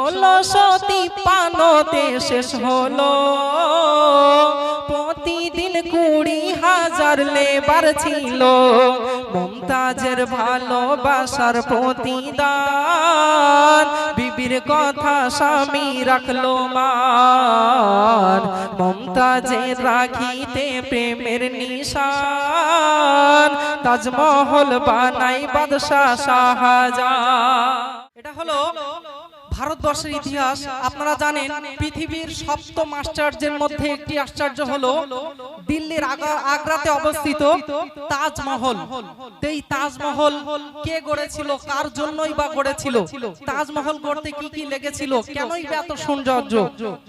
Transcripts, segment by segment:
1653 শেষ হলো। প্রতিদিন 20,000 লেবার ছিল। মুমতাজের ভালোবাসার প্রতিদান, বিবির কথা স্বামী রাখলো মান। মুমতাজের রাখিতে প্রেমের নিশান, তাজমহল বানাই বাদশাহ শাহজাহান। এটা হলো ভারতবর্ষের ইতিহাস। আপনারা জানেন পৃথিবীর সপ্তম আশ্চর্যের মধ্যে একটি আশ্চর্য হলো দিল্লির আগ্রাতে অবস্থিত তাজমহল। এই তাজমহল কে গড়েছিল, কার জন্যই বা গড়েছিল? তাজমহল গড়তে কি কি লেগেছিল, কেনই বা এত সৌন্দর্য,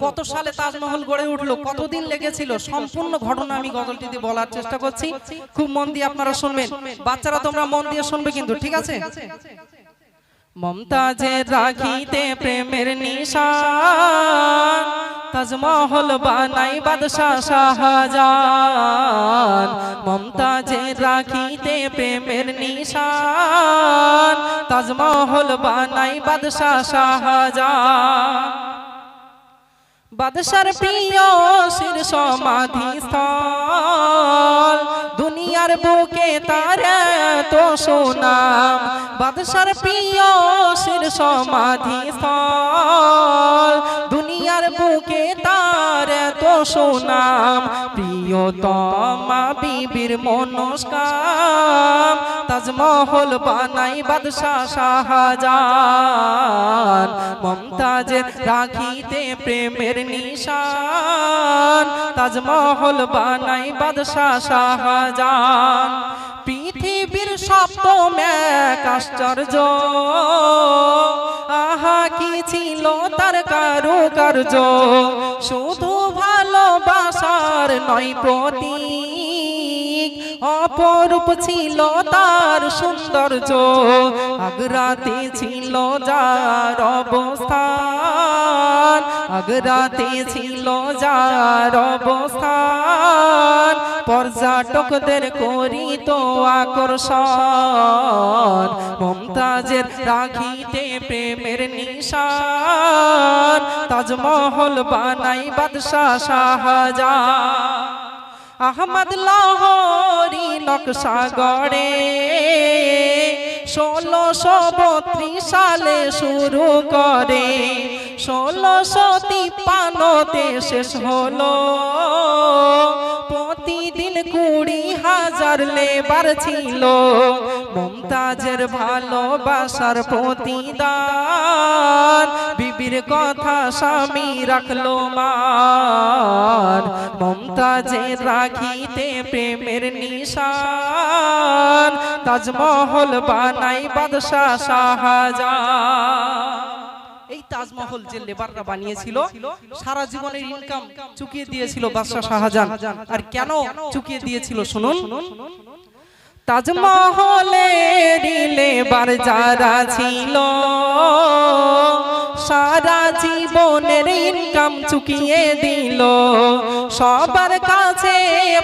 কত সালে তাজমহল গড়ে উঠলো, কতদিন লেগেছিল, সম্পূর্ণ ঘটনা আমি গজলটিতে বলার চেষ্টা করছি। খুব মন দিয়ে আপনারা শুনবেন, বাচ্চারা তোমরা মন দিয়ে শুনবে কিন্তু, ঠিক আছে? মুমতাজের রাখিতে প্রেমের নিশান, তাজমহল বানাই বাদশাহ শাহজাহান। মুমতাজের রাখিতে প্রেমের নিশান, তাজমহল বানাই বাদশাহ শাহজাহান। বাদশার প্রিয় শির সমাধি স্থল, দুনিয়ার বুকে তার তো সুনাম। বাদশার প্রিয় শির সমাধি স্থল, দুনিয়ার বুকে তার তো সুনাম। প্রিয়তমা বিবির মনস্কাম, তাজমহল বানাই বাদশাহ শাহজাহান। মুমতাজের রাখিতে প্রেমের নিশান, তাজমহল বানাই বাদশাহ শাহজাহান। পৃথিবীর সপ্তম এক আশ্চর্য, আহা কি ছিল তার কারুকার্য। শুধু ভালোবাসার নয় প্রতীক, অপরূপ ছিল তার সৌন্দর্য। আগ্রাতে ছিল যার অবস্থান, আগ্রাতে ছিল যার অবস্থান। পর্যটকদের করিত আকর্ষণ, মুমতাজের রাখিতে প্রেমের নিশান, তাজমহল বানাই বাদশাহ শাহজাহান। আহমদ লাহোরী নকশা গড়ে 1632 সালে শুরু করে। 1653 শেষ হলো। প্রতিদিন 20,000 লেবার ছিল। মুমতাজের ভালোবাসার প্রতিদান, বিবির কথা স্বামী রাখলো মান। মুমতাজের রাখিতে প্রেমের নিশান, তাজমহল বানাই বাদশাহ শাহজাহান। এই তাজমহল যে লেবাররা বানিয়েছিল, সারা জীবনের ইনকাম চুকিয়ে দিয়েছিল বাদশাহ শাহজাহান। আর কেন চুকিয়ে দিয়েছিল শুনুন। তাজমহলের লেবার যারা ছিল, সারা জীবনের ইনকাম চুকিয়ে দিল। সবার কাছে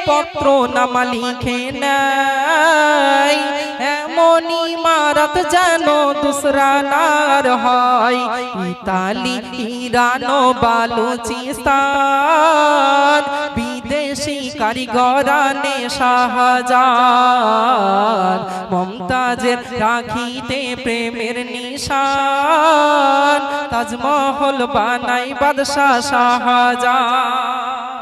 পত্র নামা লিখে নেয়, এমন ইমারত যেন দুসরা নার হয়। ইতালি, ইরান, বালুচিস্তান, বিদেশি কারিগর আনে শাহজাহান। মুমতাজের রাখিতে প্রেমের নিশান, তাজমহল বানাই বাদশাহ শাহজাহান।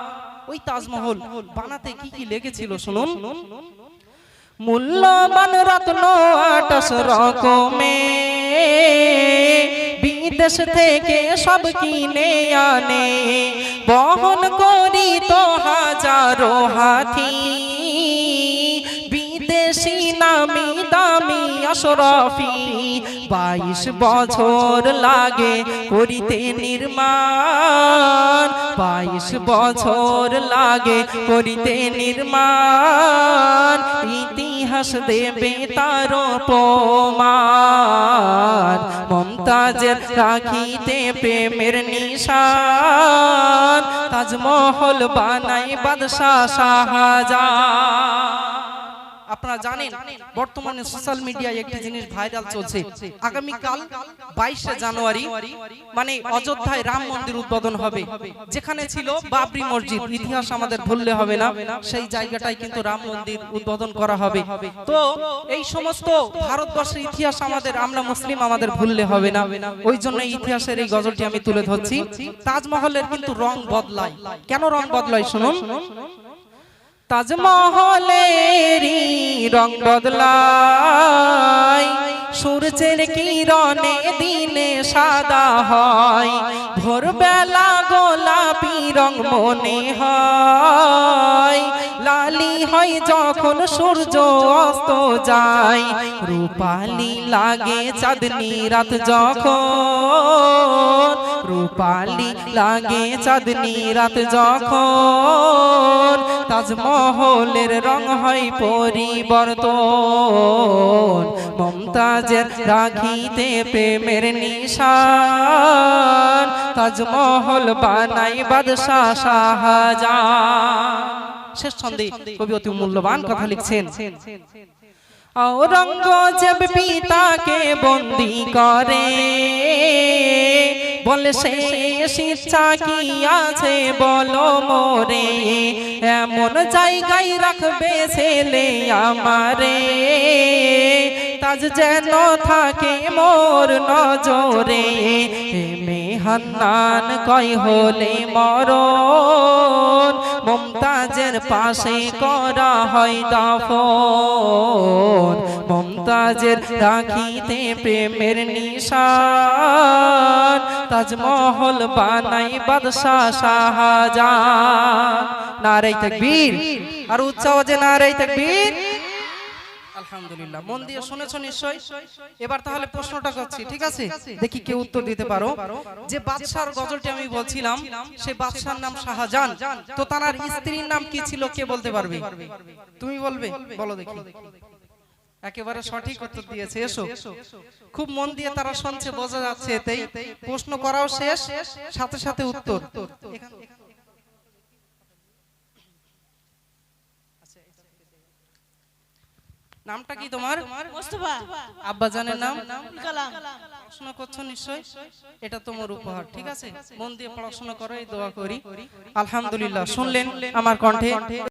ওই তাজমহল বানাতে কি কি লেগেছিল শুনুন। মূল্যবান রত্ন 28 রকমে, বিদেশ থেকে সব কিনে আনে। বহন করি তো হাজারো হাতি, বিদেশি নামি দামি আশরাফি। 22 বছর লাগে করিতে নির্মাণ, 22 বছর লাগে করিতে নির্মাণ। ইতিহাস দেবে তার প্রমাণ। মুমতাজের রাখিতে প্রেমের নিশান, তাজমহল বানাই বাদশাহ শাহজাহান। আপনারা জানেন বর্তমানে সোশ্যাল মিডিয়ায় একটি জিনিস ভাইরাল চলছে। আগামীকাল 22শে জানুয়ারি মানে অযোধ্যায় রাম মন্দির উদ্বোধন হবে। যেখানে ছিল বাবরি মসজিদ, ইতিহাস আমাদের ভুললে হবে না, সেই জায়গাটায় কিন্তু রাম মন্দির উদ্বোধন করা হবে। তো এই সমস্ত ভারতবর্ষের ইতিহাস আমাদের, আমরা মুসলিম, আমাদের ভুললে হবে না। ওই জন্য ইতিহাসের এই গজলটি আমি তুলে ধরছি। তাজমহলের কিন্তু রং বদলায়। কেন রং বদলায় শুনুন। তাজমহলেরই রং বদলায়, সূর্যের কিরণে দিনে সাদা হয়, ভোরবেলা গোলাপি রং মনে হয়, লালি হয় যখন সূর্য অস্ত যায়, রূপালি লাগে চাঁদনি রাত যখন, রূপালি লাগে চাঁদনি রাত যখন, তাজমহলের রং হয় পরিবর্তন, মমতাজের রাখিতে প্রেমের নিশান, তাজমহল বানাই বাদশাহ শাহজাহান। শেষ ছন্দে কবি অতি মূল্যবান কথা লিখছেন। औरंगजेब पिता के बंदी करे, बोले शेष इच्छा की आछे बोलो मोरे, एमन जायगाय राखबे छेले आमारे, ताज जेन थाके मोर नजरे, मेहन्नान कय होले मरन, मुमताजेर पाशे करा हय दाफन, मुमताजेर राखिते प्रेमेर निशान, ताजमहल बानाई बादशाह शाहजाहान। नारे तकबीर, और उच्च आवाजे नारे तकबीर। আলহামদুলিল্লাহ, মন দিয়ে শুনেছো নিশ্চয়। এবার তাহলে প্রশ্নটা করছি, ঠিক আছে? দেখি কে উত্তর দিতে পারো। যে বাদশার গজলটি আমি বলছিলাম, সেই বাদশার নাম শাহজাহান। তো তার স্ত্রীর নাম কি ছিল, কে বলতে পারবে? তুমি বলবে? বলো দেখি। একেবারে সঠিক উত্তর দিয়েছে। এসো, খুব মন দিয়ে তারা শুনছে, বোঝা যাচ্ছে এতেই। প্রশ্ন করাও শেষ, সাথে সাথে উত্তর। নামটা কি তোমার? মোস্তফা। আব্বাজানের নাম? কালাম। পড়াশোনা করছো নিশ্চয়, এটা তোমার উপহার, ঠিক আছে? মন দিয়ে পড়াশোনা করো, এই দোয়া করি। আলহামদুলিল্লাহ, শুনলেন আমার কণ্ঠে।